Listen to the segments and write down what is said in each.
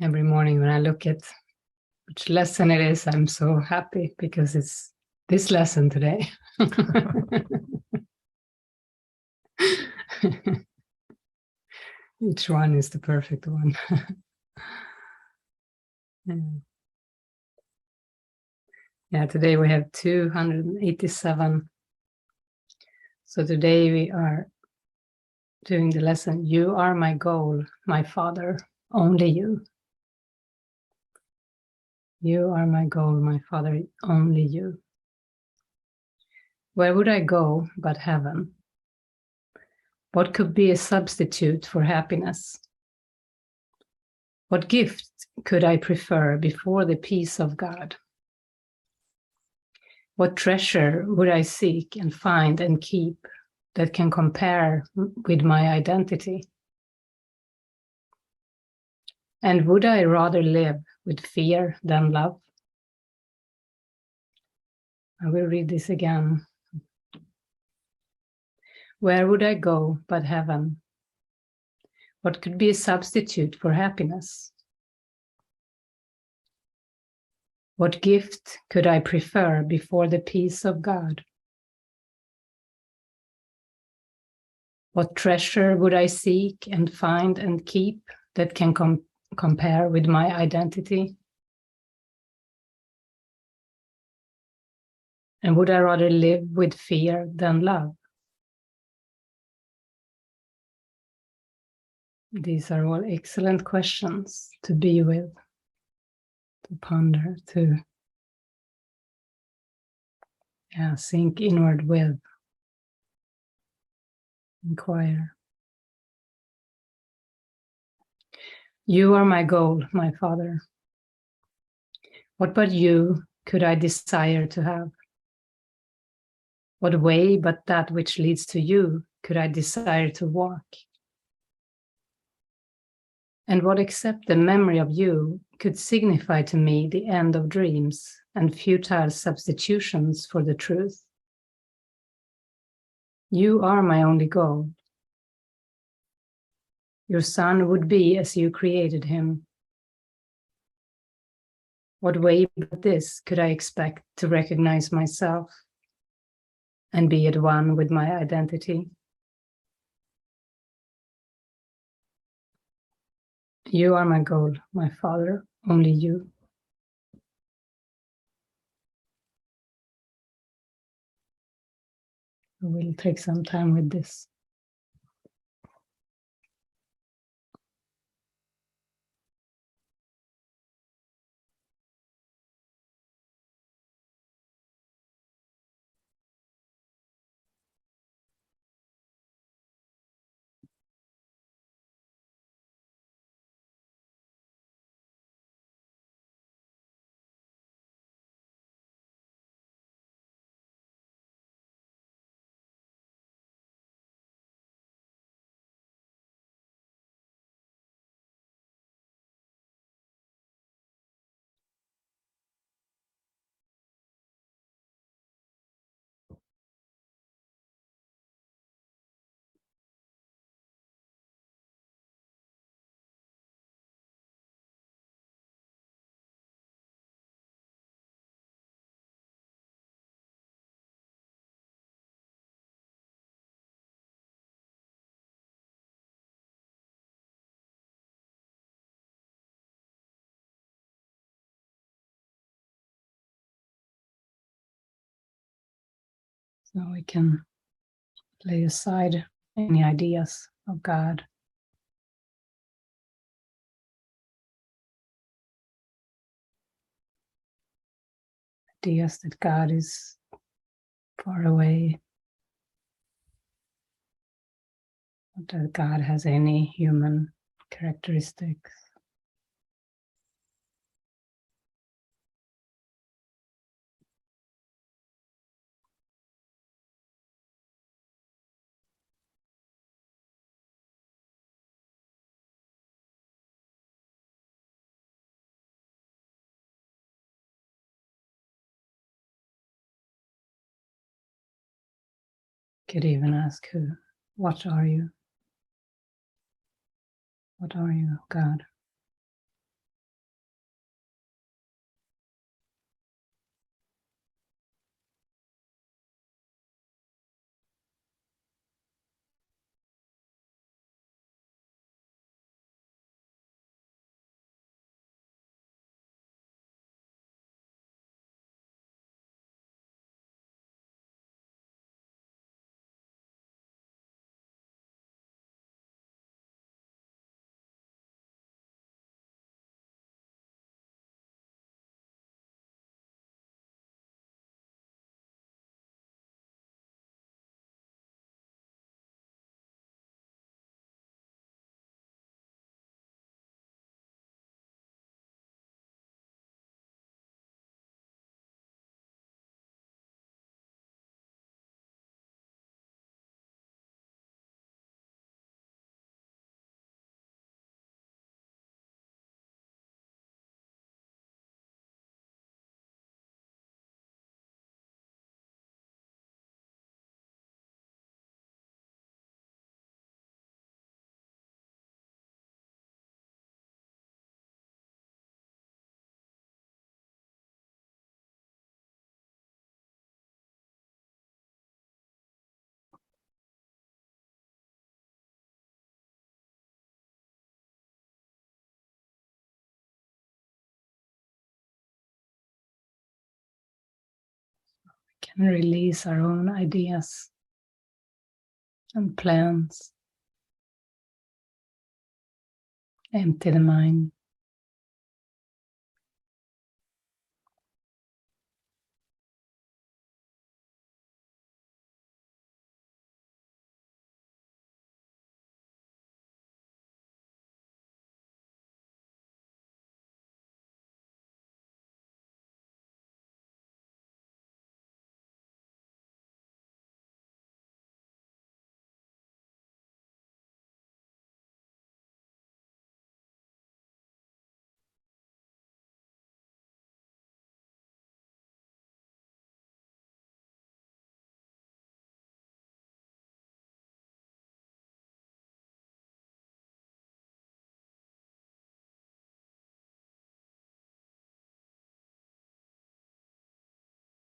Every morning when I look at which lesson it is, I'm so happy because it's this lesson today. Each one is the perfect one. Yeah, today we have 287. So today we are doing the lesson, You are my goal, my Father, only you. You are my goal, my Father, only you. Where would I go but heaven? What could be a substitute for happiness? What gift could I prefer before the peace of God? What treasure would I seek and find and keep that can compare with my identity? And would I rather live with fear than love? I will read this again. Where would I go but heaven? What could be a substitute for happiness? What gift could I prefer before the peace of God? What treasure would I seek and find and keep that can compare with my identity? And would I rather live with fear than love? These are all excellent questions to be with, to ponder, to sink inward with, inquire. You are my goal, my Father. What but you could I desire to have? What way but that which leads to you could I desire to walk? And what except the memory of you could signify to me the end of dreams and futile substitutions for the truth? You are my only goal. Your son would be as you created him. What way but this could I expect to recognize myself and be at one with my identity? You are my goal, my Father, only you. We'll take some time with this. So we can lay aside any ideas of God. Ideas that God is far away, not that God has any human characteristics. Could even ask what are you? What are you, God? can release our own ideas and plans. Empty the mind.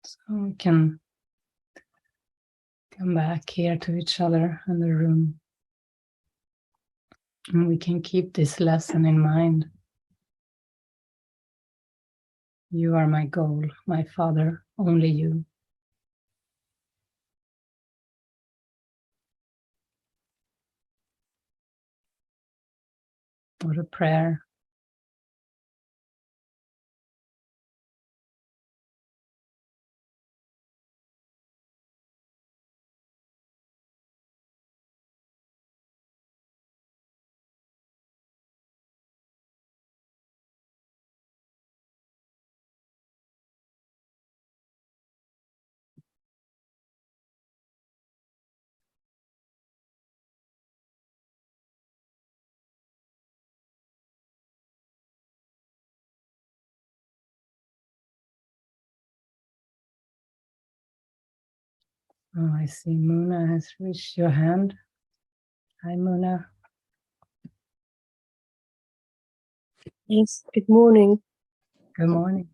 So we can come back here to each other in the room. And we can keep this lesson in mind. You are my goal, my Father, only you. What a prayer. Oh, I see Muna has reached your hand. Hi, Muna. Yes, good morning. Good morning.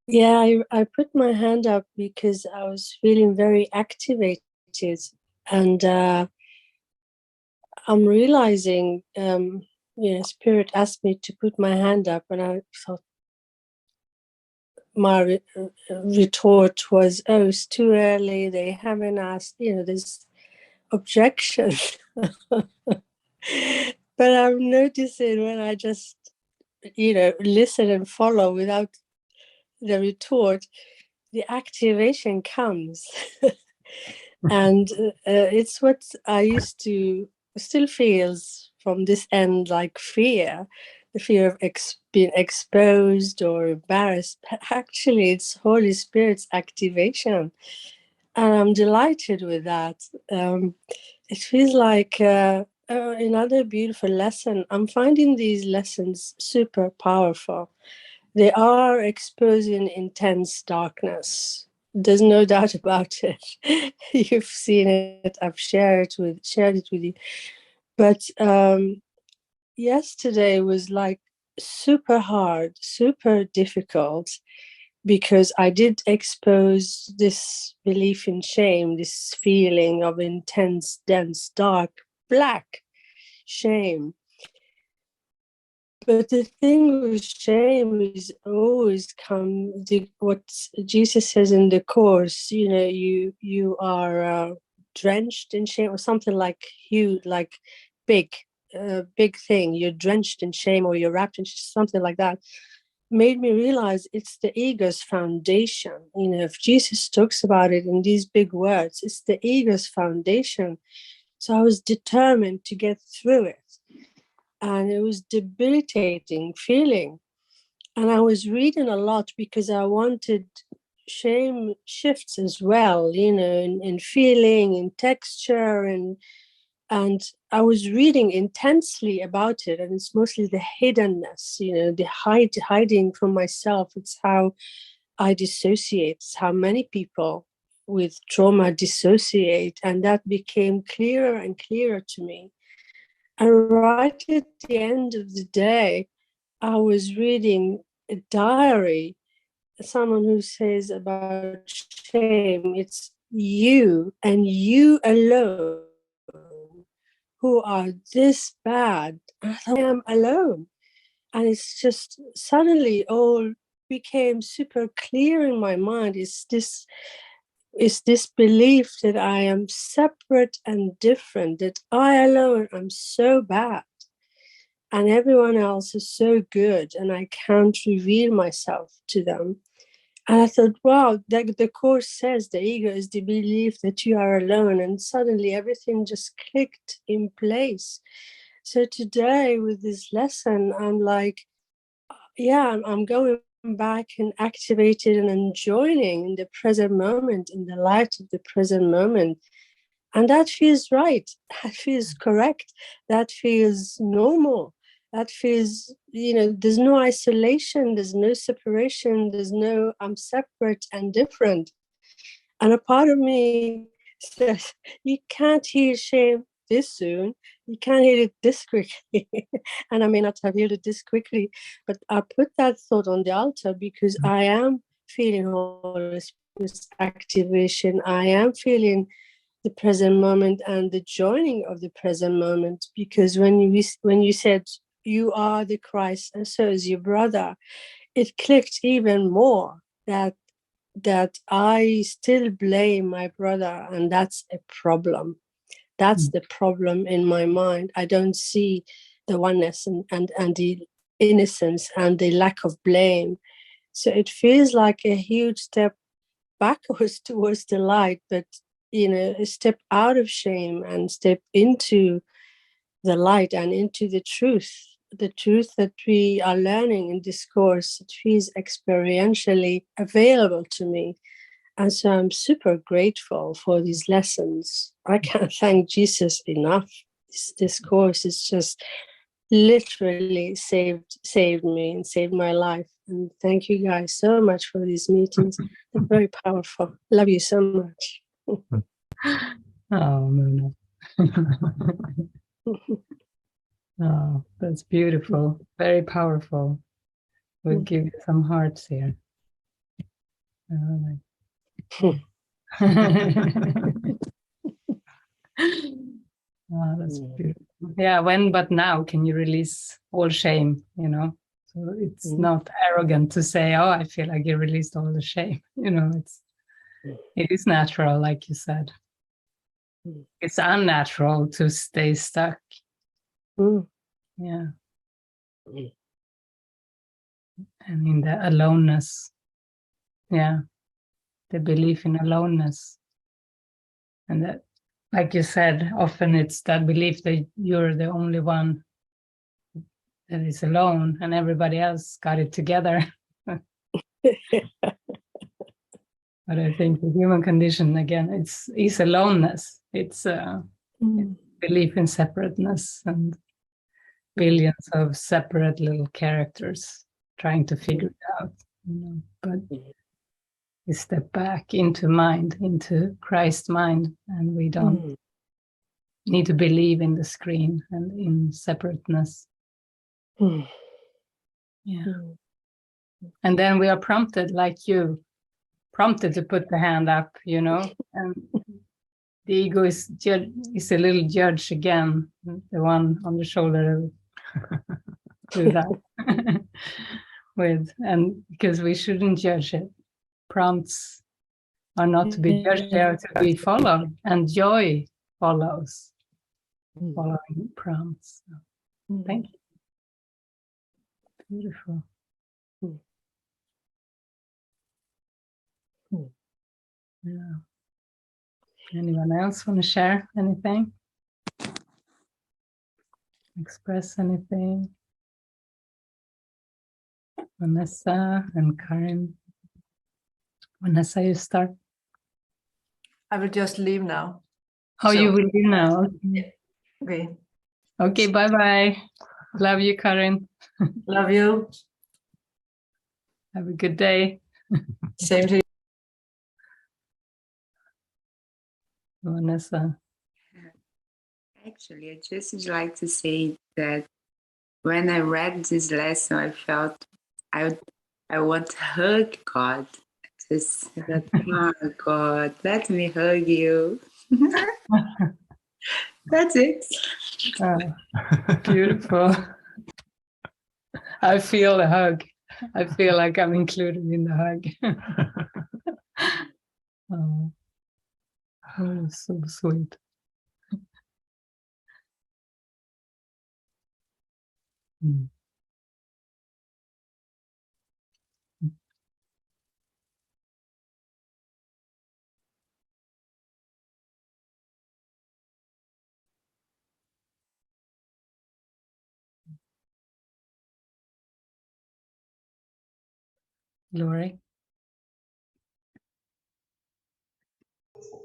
Yeah, I put my hand up because I was feeling very activated, and I'm realizing, Spirit asked me to put my hand up, and I thought my retort was, "Oh, it's too early. They haven't asked. There's objection." But I'm noticing when I just, listen and follow without the retort, the activation comes. And it's what I used to still feels from this end, like fear, the fear of being exposed or embarrassed. But actually, it's Holy Spirit's activation, and I'm delighted with that. It feels like another beautiful lesson. I'm finding these lessons super powerful. They are exposing intense darkness. There's no doubt about it. You've seen it. I've shared it with you. But yesterday was like super hard, super difficult, because I did expose this belief in shame, this feeling of intense, dense, dark, black shame. But the thing with shame is always what Jesus says in the Course, you are drenched in shame, or something like big thing. You're drenched in shame, or you're wrapped in something like that. Made me realize it's the ego's foundation. If Jesus talks about it in these big words, it's the ego's foundation. So I was determined to get through it. And it was debilitating feeling. And I was reading a lot because I wanted shame shifts as well, in feeling, in texture, and I was reading intensely about it. And it's mostly the hiddenness, the hiding from myself. It's how I dissociate. It's how many people with trauma dissociate, and that became clearer and clearer to me. And right at the end of the day, I was reading a diary, someone who says about shame, it's you and you alone who are this bad. I am alone. And it's just suddenly all became super clear in my mind is this belief that I am separate and different, that I alone am so bad and everyone else is so good and I can't reveal myself to them. And I thought, wow, the Course says the ego is the belief that you are alone, and suddenly everything just clicked in place. So today with this lesson, I'm like, yeah, I'm going back and activated and enjoying in the present moment, in the light of the present moment. And that feels right. That feels correct. That feels normal. That feels, there's no isolation, there's no separation, there's no I'm separate and different. And a part of me says, you can't heal shame this soon. You can't heal it this quickly. And I may not have healed it this quickly, but I put that thought on the altar because I am feeling Holy Spirit's activation. I am feeling the present moment and the joining of the present moment. Because when you said you are the Christ and so is your brother, it clicked even more that I still blame my brother, and that's a problem. That's the problem in my mind. I don't see the oneness and the innocence and the lack of blame. So it feels like a huge step backwards towards the light, but a step out of shame and step into the light and into the truth that we are learning in this course. It feels experientially available to me. And so I'm super grateful for these lessons. I can't thank Jesus enough. This course is just literally saved me and saved my life. And thank you guys so much for these meetings. They're very powerful. Love you so much. Oh, Mona. Oh, that's beautiful. Very powerful. We'll give you some hearts here. Oh, that's beautiful. Yeah, when but now can you release all shame, So it's not arrogant to say, oh, I feel like you released all the shame. It is natural, like you said. It's unnatural to stay stuck. Yeah. And in the aloneness. Yeah. The belief in aloneness. And that, like you said, often it's that belief that you're the only one that is alone and everybody else got it together. But I think the human condition, again, is aloneness. It's belief in separateness and billions of separate little characters trying to figure it out. But we step back into mind, into Christ's mind, and we don't need to believe in the screen and in separateness. Yeah. And then we are prompted, like you, to put the hand up, and the ego is a little judge again, the one on the shoulder do that with, and because we shouldn't judge it. Prompts are not to be judged, they are to be followed, and joy follows following prompts. So, thank you. Beautiful. Yeah. Anyone else want to share anything? Express anything? Vanessa and Karin. Vanessa, you start. I will just leave now. Oh, you will leave now. Okay. Okay, bye-bye. Love you, Karin. Love you. Have a good day. Same to you. Vanessa. Actually, I just would like to say that when I read this lesson, I felt I want to hug God. Just that, oh God, let me hug you. That's it. Oh, beautiful. I feel a hug. I feel like I'm included in the hug. Oh, so sweet. Mm. Lori?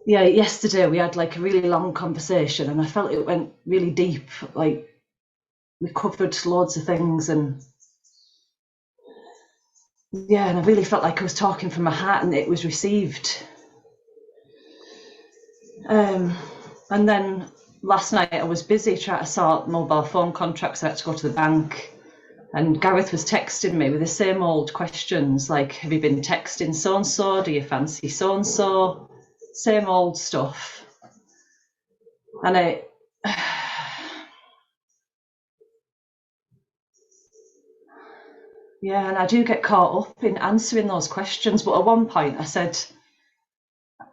Yeah, yesterday we had like a really long conversation and I felt it went really deep. Like we covered loads of things and yeah, and I really felt like I was talking from my heart and it was received. And then last night I was busy trying to sort mobile phone contracts. I had to go to the bank and Gareth was texting me with the same old questions like, have you been texting so-and-so? Do you fancy so-and-so? Same old stuff. And yeah, and I do get caught up in answering those questions. But at one point I said,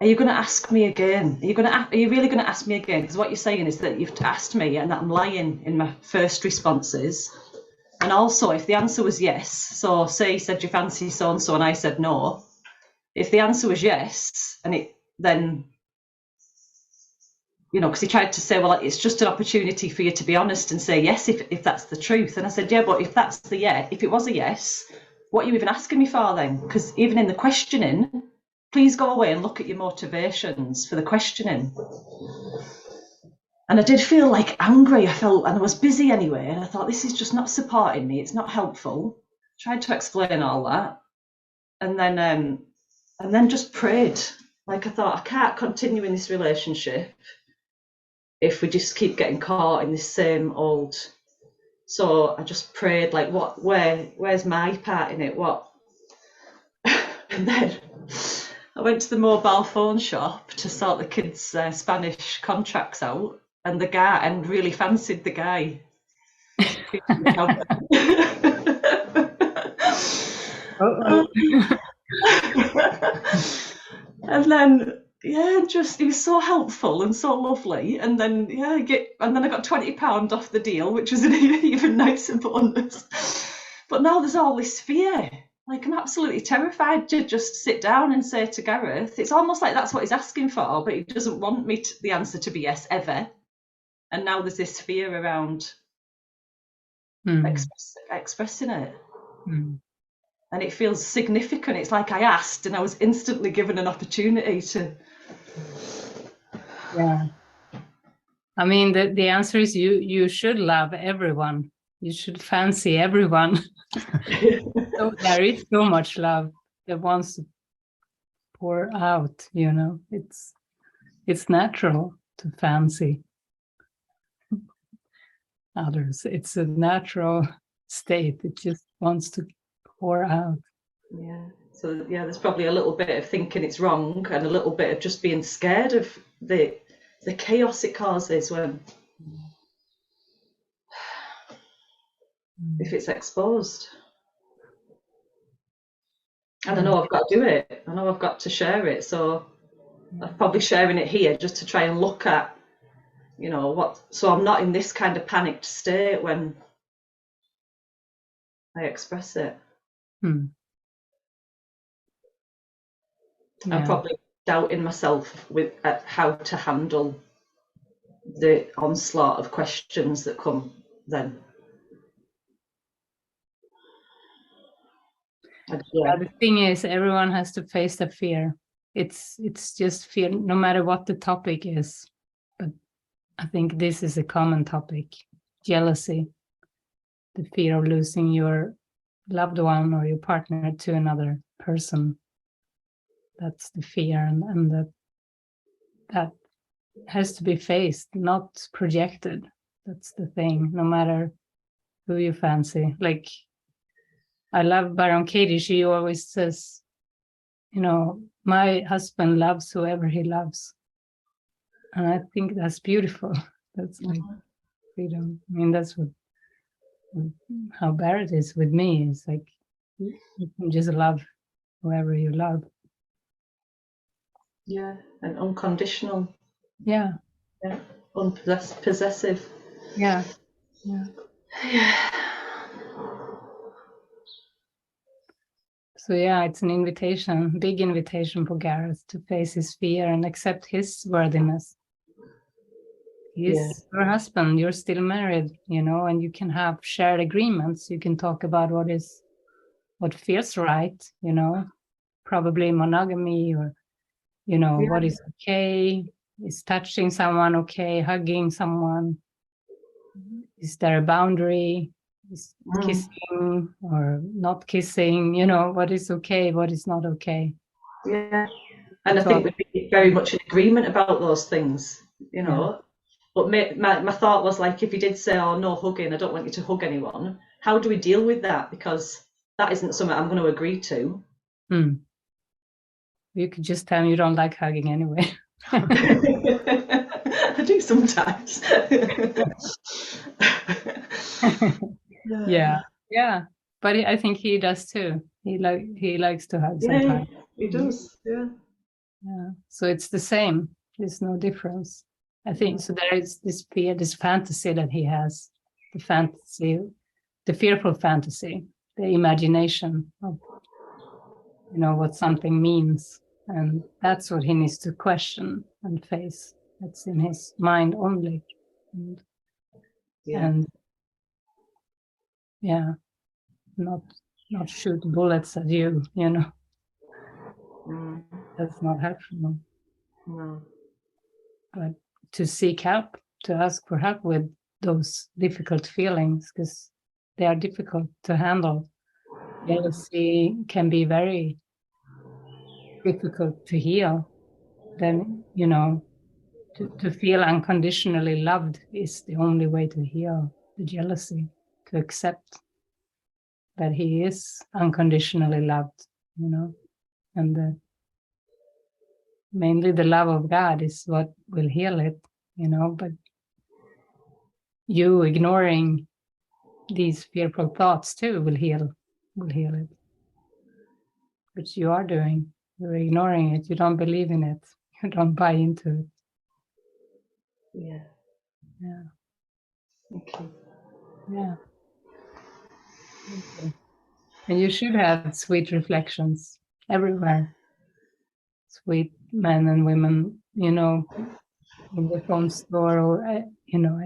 are you going to ask me again? Are you really going to ask me again? Because what you're saying is that you've asked me and that I'm lying in my first responses. And also, if the answer was yes, so say you said you fancy so-and-so and I said no, if the answer was yes, and then, you know, because he tried to say, well, it's just an opportunity for you to be honest and say yes if that's the truth. And I said, yeah, but if that's the yeah, if it was a yes, what are you even asking me for then? Because even in the questioning, please go away and look at your motivations for the questioning. And I did feel like angry. And I was busy anyway. And I thought, this is just not supporting me. It's not helpful. Tried to explain all that. And then just prayed. Like I thought, I can't continue in this relationship if we just keep getting caught in this same old. So I just prayed, like, where's my part in it? What? And then I went to the mobile phone shop to sort the kids' Spanish contracts out, and really fancied the guy. And then he was so helpful and so lovely. And then I got £20 off the deal, which was an even nicer bonus. But now there's all this fear. Like, I'm absolutely terrified to just sit down and say to Gareth, it's almost like that's what he's asking for, but he doesn't want the answer to be yes ever. And now there's this fear around expressing it. And it feels significant. It's like I asked and I was instantly given an opportunity to. Yeah. I mean, the answer is you should love everyone. You should fancy everyone. So there is so much love that wants to pour out, you know. It's natural to fancy others. It's a natural state. It just wants to pour out. Yeah. So there's probably a little bit of thinking it's wrong and a little bit of just being scared of the chaos it causes when if it's exposed. And I know I've got to do it. I know I've got to share it. So I'm probably sharing it here just to try and look at, you know, so I'm not in this kind of panicked state when I express it. I'm probably doubting myself at how to handle the onslaught of questions that come then. The thing is, everyone has to face the fear. It's just fear, no matter what the topic is. But I think this is a common topic: jealousy, the fear of losing your loved one or your partner to another person. That's the fear, and that has to be faced, not projected. That's the thing. No matter who you fancy, like. I love Baron Katie. She always says, you know, my husband loves whoever he loves. And I think that's beautiful. That's like freedom. I mean, that's how Barret is with me. It's like You can just love whoever you love. Yeah, and unconditional. Yeah, Yeah, unpossessive. yeah, yeah. Yeah. So yeah, it's an invitation, big invitation for Gareth to face his fear and accept his worthiness. He's your husband, you're still married, and you can have shared agreements. You can talk about what feels right, probably monogamy, or, what is okay. Is touching someone okay? Hugging someone? Is there a boundary? Is kissing or not kissing? What is okay? What is not okay? Yeah. And I think we'd be very much in agreement about those things, But my thought was like, if you did say, oh, no hugging, I don't want you to hug anyone, how do we deal with that? Because that isn't something I'm going to agree to. You could just tell me you don't like hugging anyway. I do sometimes. Yeah. But I think he does too. He likes to hug sometimes. He does. Yeah. So it's the same. There's no difference. I think so. There is this fear, this fantasy that he has, the fearful fantasy, the imagination of, what something means, and that's what he needs to question and face. That's in his mind only, and not shoot bullets at you. That's not helpful. No. But to seek help, to ask for help with those difficult feelings, because they are difficult to handle. Jealousy can be very difficult to heal. Then, to feel unconditionally loved is the only way to heal the jealousy, to accept that he is unconditionally loved, and mainly the love of God is what will heal it, but you ignoring these fearful thoughts too will heal it. Which you are doing. You're ignoring it. You don't believe in it. You don't buy into it. Yeah. Okay. Yeah. Okay. And you should have sweet reflections everywhere. Sweet men and women, in the phone store or,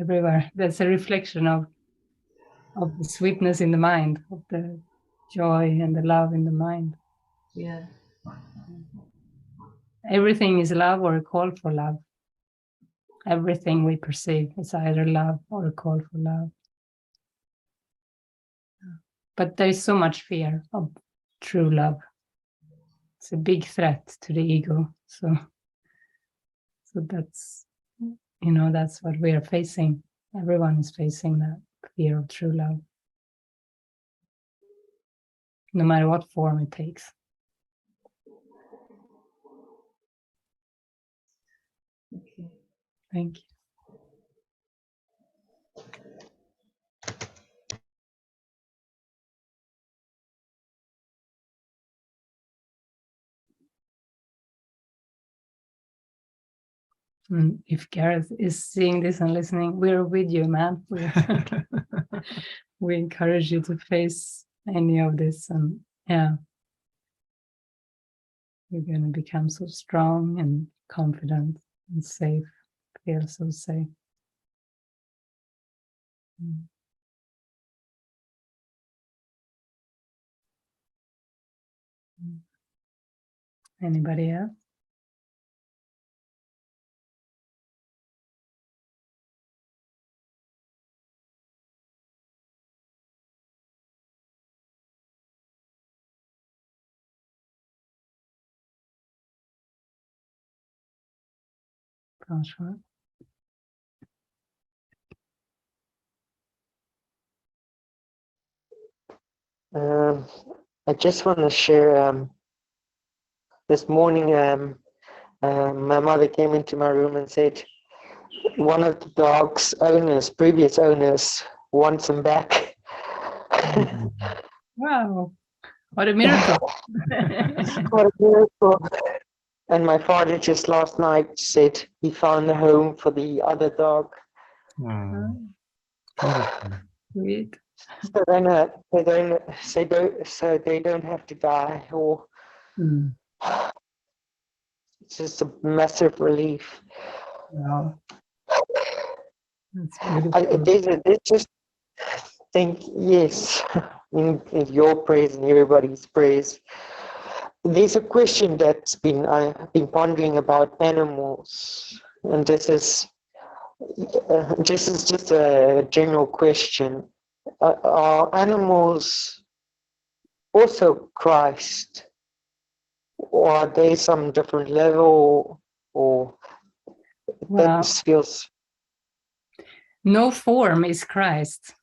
everywhere. There's a reflection of the sweetness in the mind, of the joy and the love in the mind. Yeah. Everything is love or a call for love. Everything we perceive is either love or a call for love. But there is so much fear of true love. It's a big threat to the ego. So that's, that's what we are facing. Everyone is facing that fear of true love, no matter what form it takes. Okay. Thank you. And if Gareth is seeing this and listening, we're with you, man. We encourage you to face any of this, and you're going to become so strong and confident and safe. Feel so safe. Anybody else? François? I just want to share. This morning, my mother came into my room and said one of the dog's previous owners, wants him back. Wow. What a miracle. What a miracle. And my father just last night said he found a home for the other dog. Sweet. So they don't have to die, or Mm. it's just a massive relief. Wow. That's beautiful. They just think, yes, in your prayers and everybody's prayers. There's a question I've been pondering about animals, and this is just a general question. Are animals also Christ, or are they some different level, or Well, that feels? no form is Christ.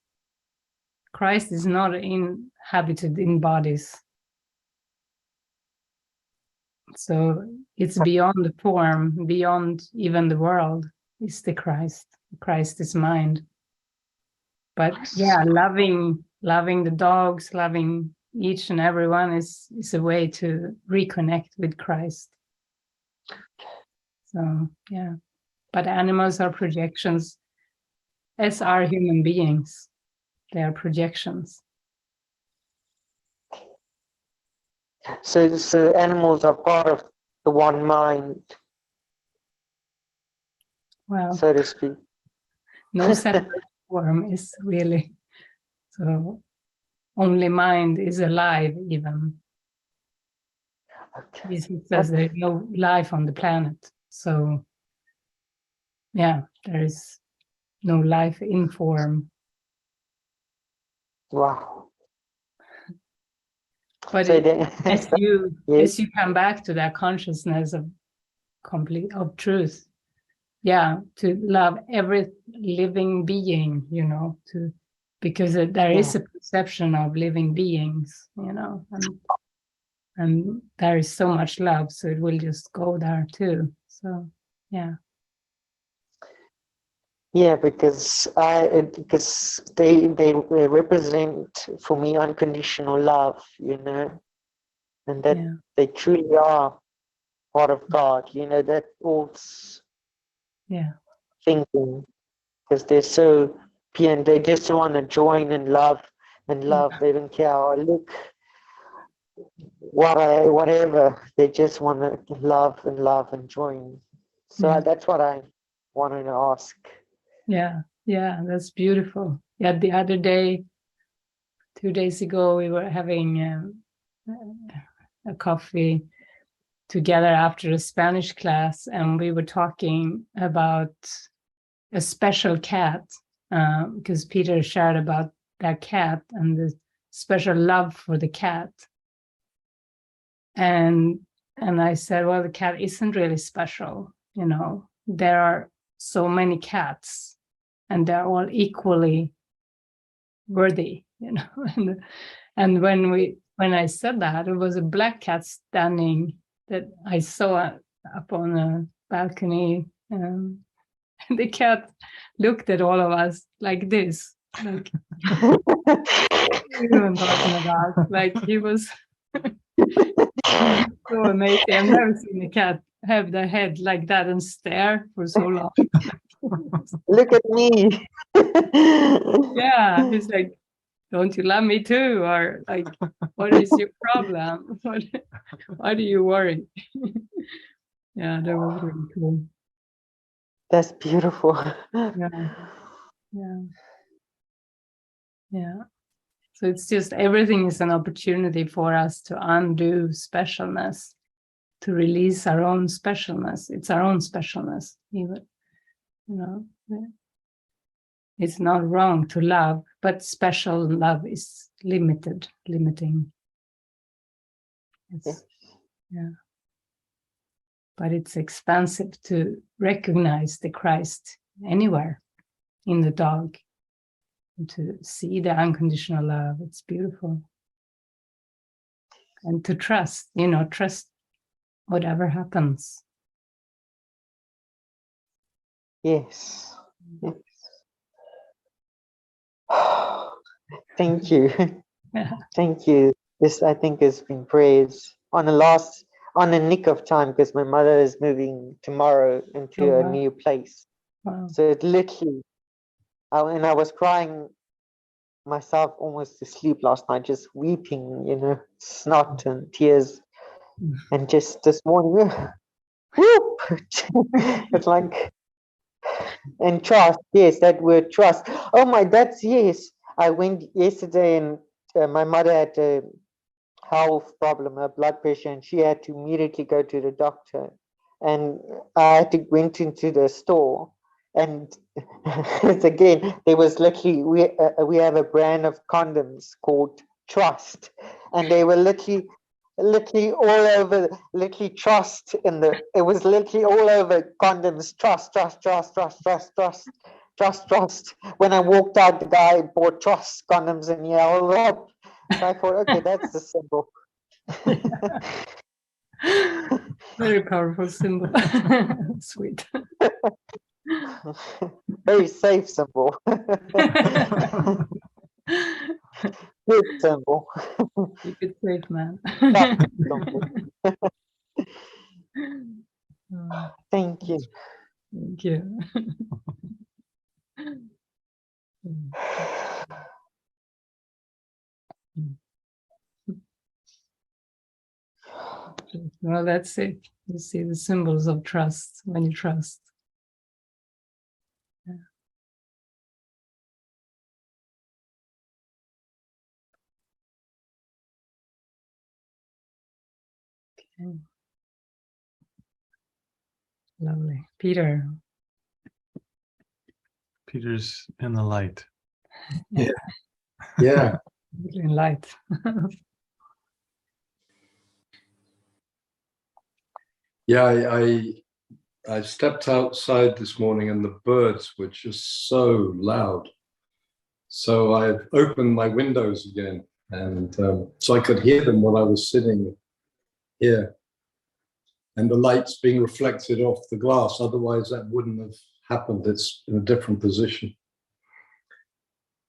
Christ is not inhabited in bodies. So it's beyond the form, beyond even the world is the Christ. Christ is mind. But yeah, loving the dogs, loving each and every one is a way to reconnect with Christ. So yeah. But animals are projections, as are human beings. They are projections. So animals are part of the one mind, Well, so to speak. no separate form is really so. Only mind is alive. Even Okay. Jesus says there is no life on the planet. So yeah, there is no life in form. Wow. But So as you yes. come back to that consciousness of truth, yeah, to love every living being, because there is a perception of living beings, and there is so much love, so it will just go there too. So yeah. Yeah, because they represent for me unconditional love, and that they truly are part of God, that all thinking, because they're so pure and they just want to join and love. They don't care, oh, look, whatever, they just want to love and join. So that's what I wanted to ask. Yeah, that's beautiful. Yeah, the other day, 2 days ago, we were having a coffee together after a Spanish class, and we were talking about a special cat, because Peter shared about that cat and the special love for the cat. And I said, well, the cat isn't really special. There are so many cats, and they're all equally worthy. And when I said that, it was a black cat standing that I saw up on a balcony. The cat looked at all of us like this, like we were talking about, like he was so amazing. I've never seen a cat have their head like that and stare for so long. Look at me. Yeah, he's like, don't you love me too? Or like, what is your problem? Why do you worry? Yeah, that was really cool. That's beautiful. Yeah. So it's just everything is an opportunity for us to undo specialness, to release our own specialness. It's our own specialness, even. It's not wrong to love, but special love is limiting. But it's expansive to recognize the Christ anywhere in the dog, and to see the unconditional love. It's beautiful. And to trust whatever happens. Yes. Thank you. Yeah. Thank you. this I think has been prayers on the nick of time, because my mother is moving tomorrow into Oh, a wow. new place. Wow. So it literally, and I was crying myself almost to sleep last night, just weeping, snot and tears. And just this morning, whoop, it's like, and trust, yes, that word trust. Oh my, that's yes. I went yesterday, and my mother had a health problem, a blood pressure, and she had to immediately go to the doctor. And I had to went into the store, and it's again, there was literally, we have a brand of condoms called Trust, and they were literally all over, literally trust it was literally all over condoms, trust. When I walked out, the guy bought Trust condoms and yelled up. So I thought, okay, that's the symbol. Very powerful symbol. Sweet. Very safe symbol. Good symbol. Keep it safe, man. Symbol. Thank you. Thank you. Well, that's it. You see the symbols of trust when you trust. Yeah. Okay. Lovely. Peter. Peter's in the light. Yeah. Yeah. In light. Yeah, I stepped outside this morning and the birds were just so loud. So I've opened my windows again, and so I could hear them while I was sitting here. And the light's being reflected off the glass. Otherwise, that wouldn't have happened. It's in a different position.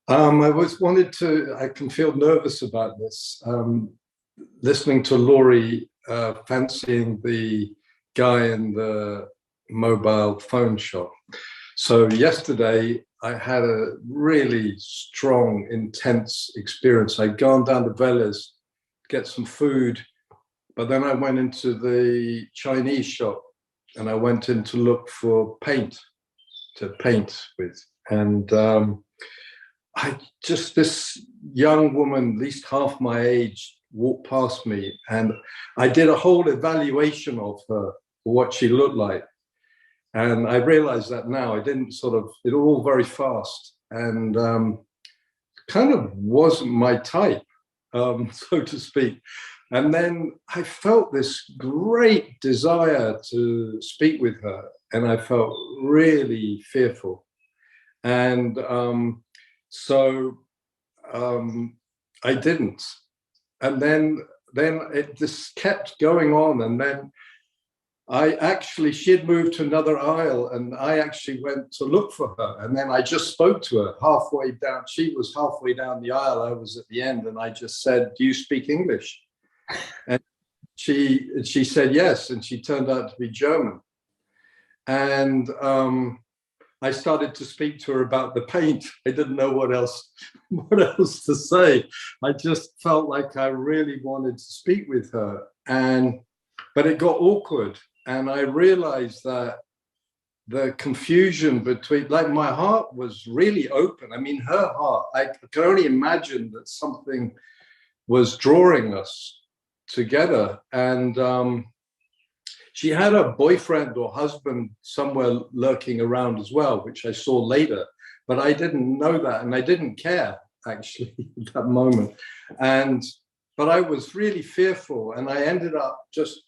I can feel nervous about this. Listening to Laurie fancying the guy in the mobile phone shop. So yesterday I had a really strong, intense experience. I'd gone down to Vélez to get some food, but then I went into the Chinese shop and I went in to look for paint to paint with. And this young woman, at least half my age, walked past me, and I did a whole evaluation of her, what she looked like. And I realized that now. I didn't it all very fast, and kind of wasn't my type, so to speak. And then I felt this great desire to speak with her, and I felt really fearful. And so I didn't. And then it just kept going on. And then she had moved to another aisle, and I actually went to look for her. And then I just spoke to her halfway down. She was halfway down the aisle. I was at the end, and I just said, "Do you speak English?" And she said yes, and she turned out to be German. And I started to speak to her about the paint. I didn't know what else to say. I just felt like I really wanted to speak with her, but it got awkward. And I realized that the confusion between, like, my heart was really open. I mean, her heart, I could only imagine that something was drawing us together. And she had a boyfriend or husband somewhere lurking around as well, which I saw later, but I didn't know that, and I didn't care actually at that moment. But I was really fearful, and I ended up just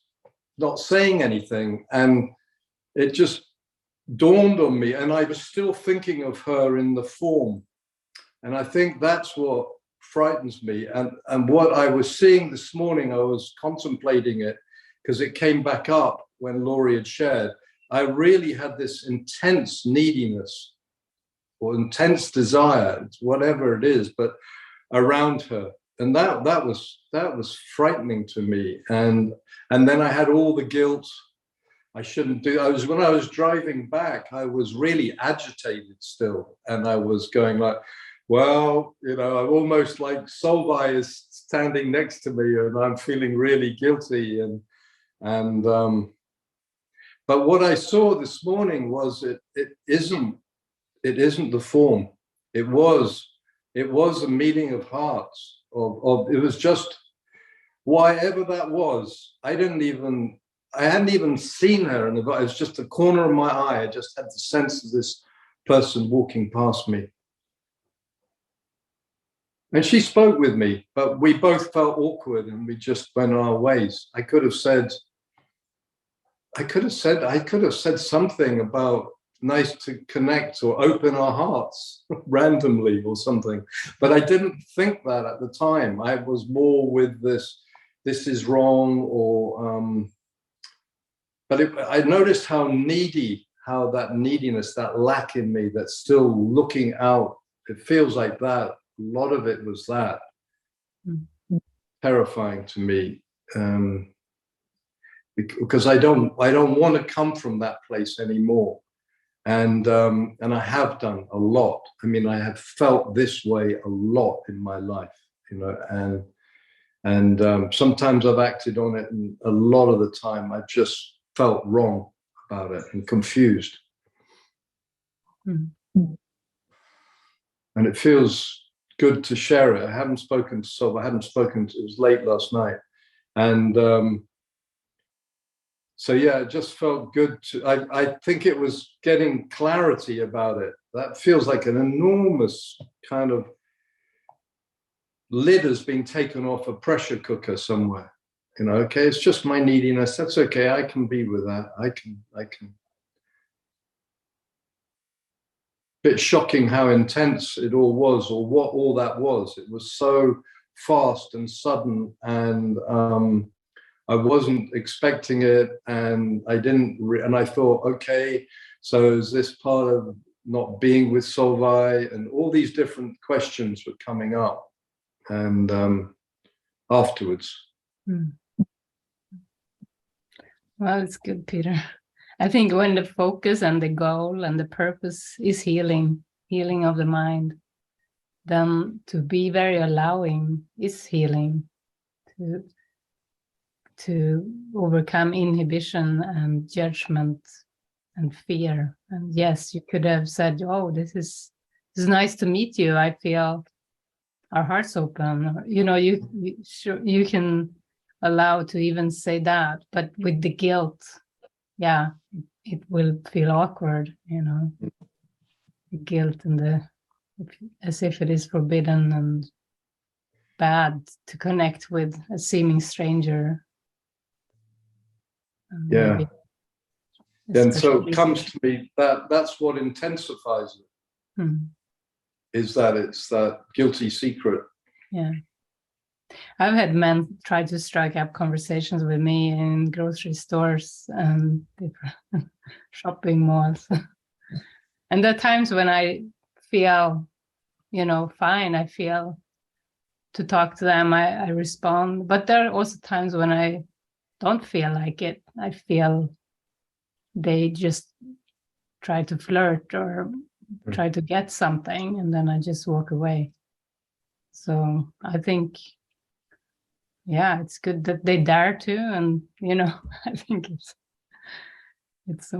not saying anything, and it just dawned on me, and I was still thinking of her in the form, and I think that's what frightens me. And what I was seeing this morning, I was contemplating it, because it came back up when Laurie had shared. I really had this intense neediness or intense desire, whatever it is, but around her. that was frightening to me. And then I had all the guilt. I shouldn't do. When I was driving back, I was really agitated still, and I was going like, well, I'm almost like Solvay is standing next to me, and I'm feeling really guilty. But what I saw this morning was it isn't the form. It was a meeting of hearts. It was just whatever that was. I hadn't even seen her, and it was just a corner of my eye. I just had the sense of this person walking past me. And she spoke with me, but we both felt awkward and we just went our ways. I could have said something about nice to connect or open our hearts randomly or something. But I didn't think that at the time. I was more with this is wrong, or I noticed how that neediness, that lack in me, that's still looking out. It feels like that. A lot of it was that. Terrifying to me, because I don't want to come from that place anymore, and I have done a lot. I mean, I have felt this way a lot in my life, and sometimes I've acted on it, and a lot of the time I just felt wrong about it and confused. And it feels good to share it. I haven't spoken to Sol. It was late last night, and so yeah, it just felt good to. I think it was getting clarity about it. That feels like an enormous kind of lid has been taken off a pressure cooker somewhere. Okay, it's just my neediness. That's okay. I can be with that. I can. Bit shocking how intense it all was, or what all that was. It was so fast and sudden, and I wasn't expecting it, and I didn't. And I thought, okay, so is this part of not being with Solvay? And all these different questions were coming up, and afterwards. Well, it's good, Peter. I think when the focus and the goal and the purpose is healing of the mind, then to be very allowing is healing, to overcome inhibition and judgment and fear. And yes, you could have said, oh, this is nice to meet you. I feel our hearts open. You can allow to even say that, but with the guilt, yeah, it will feel awkward, the guilt and as if it is forbidden and bad to connect with a seeming stranger. Yeah. And so it comes to me that's what intensifies it. Is that it's that guilty secret. Yeah. I've had men try to strike up conversations with me in grocery stores and different shopping malls. And there are times when I feel, fine. I feel to talk to them. I respond. But there are also times when I don't feel like it. I feel they just try to flirt or try to get something, and then I just walk away. So I think, yeah, it's good that they dare to, and I think it's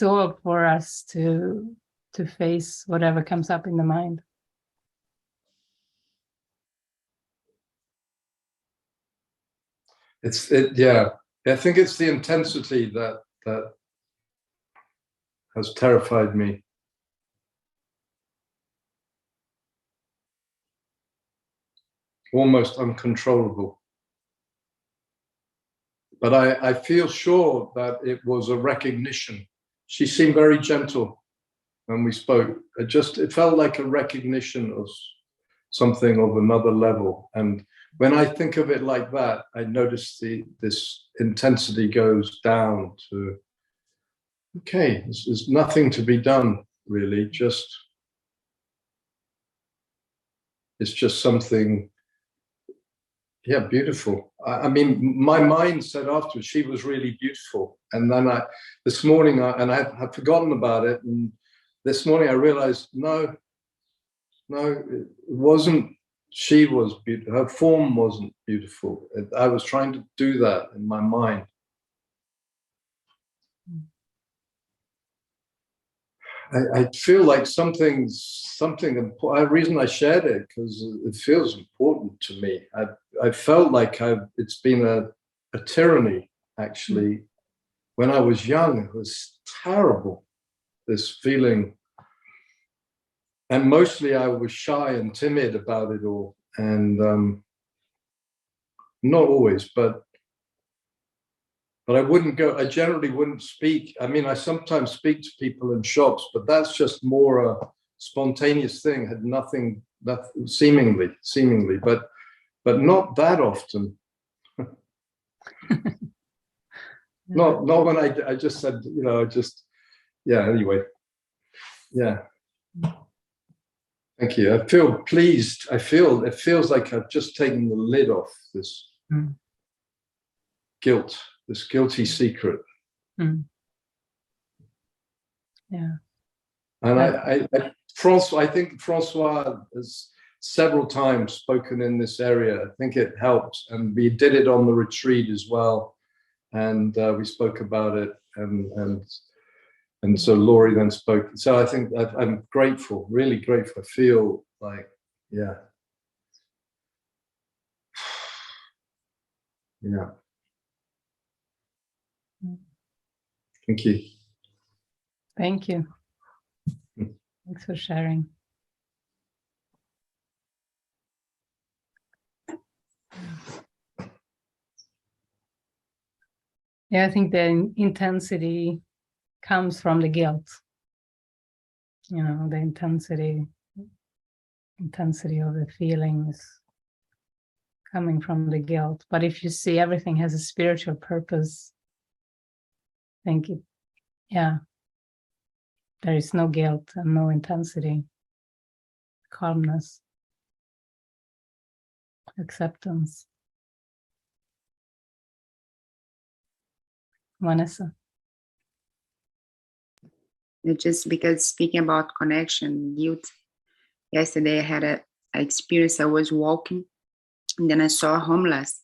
all for us to face whatever comes up in the mind. Yeah. I think it's the intensity that has terrified me. Almost uncontrollable. But I feel sure that it was a recognition. She seemed very gentle when we spoke. It felt like a recognition of something of another level. And when I think of it like that, I notice this intensity goes down to, okay, there's nothing to be done, really. It's just something yeah, beautiful. I mean, my mind said afterwards she was really beautiful, and then this morning I had forgotten about it, and this morning I realized no, it wasn't. She was beautiful. Her form wasn't beautiful. I was trying to do that in my mind. I feel like something. The reason I shared it because it feels important to me. I felt like it's been a tyranny actually. When I was young, it was terrible. This feeling, and mostly I was shy and timid about it all, and not always, but I wouldn't go. I generally wouldn't speak. I mean, I sometimes speak to people in shops, but that's just more a spontaneous thing. Had nothing that seemingly, but not that often. Not when I just said, yeah. Anyway, yeah. Thank you. I feel pleased. It feels like I've just taken the lid off this guilt, this guilty secret. Yeah. And I think Francois has several times spoken in this area. I think it helped, and we did it on the retreat as well, and we spoke about it, and so Laurie then spoke. So I think I'm grateful, really grateful. I feel like, yeah. Thank you. Thank you. Thanks for sharing. Yeah, I think the intensity comes from the guilt. The intensity of the feelings coming from the guilt. But if you see everything has a spiritual purpose, I think there is no guilt and no intensity, calmness, acceptance. Vanessa? Just because speaking about connection, guilt, yesterday I had an experience. I was walking and then I saw a homeless,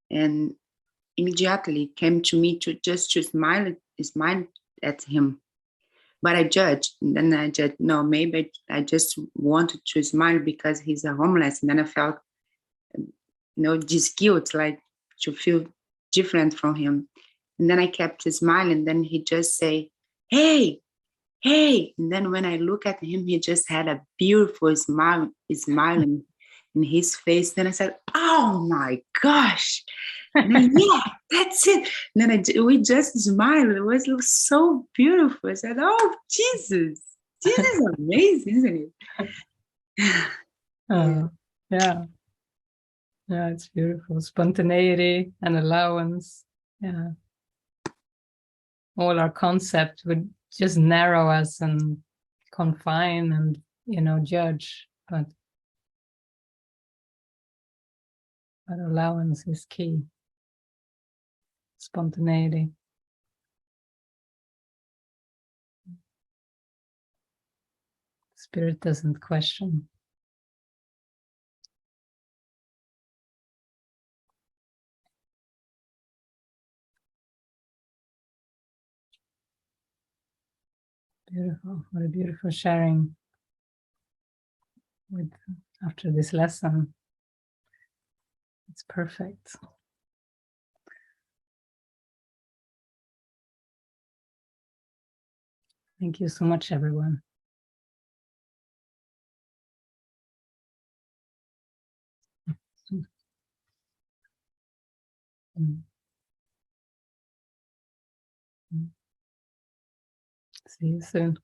and immediately came to me to smile at him. But I judged, and then I judged, no, maybe I just wanted to smile because he's a homeless. And then I felt, this guilt, like to feel different from him. And then I kept smiling. Then he just say, hey. And then when I look at him, he just had a beautiful smile, smiling in his face. Then I said, oh my gosh. And then, yeah, that's it. And then we just smiled. It was so beautiful. I said, oh, Jesus is amazing, isn't it? Yeah, it's beautiful. Spontaneity and allowance. Yeah. All our concepts would just narrow us and confine and, judge. But allowance is key. Spontaneity. Spirit doesn't question. Beautiful. What a beautiful sharing after this lesson. It's perfect. Thank you so much, everyone. See you soon.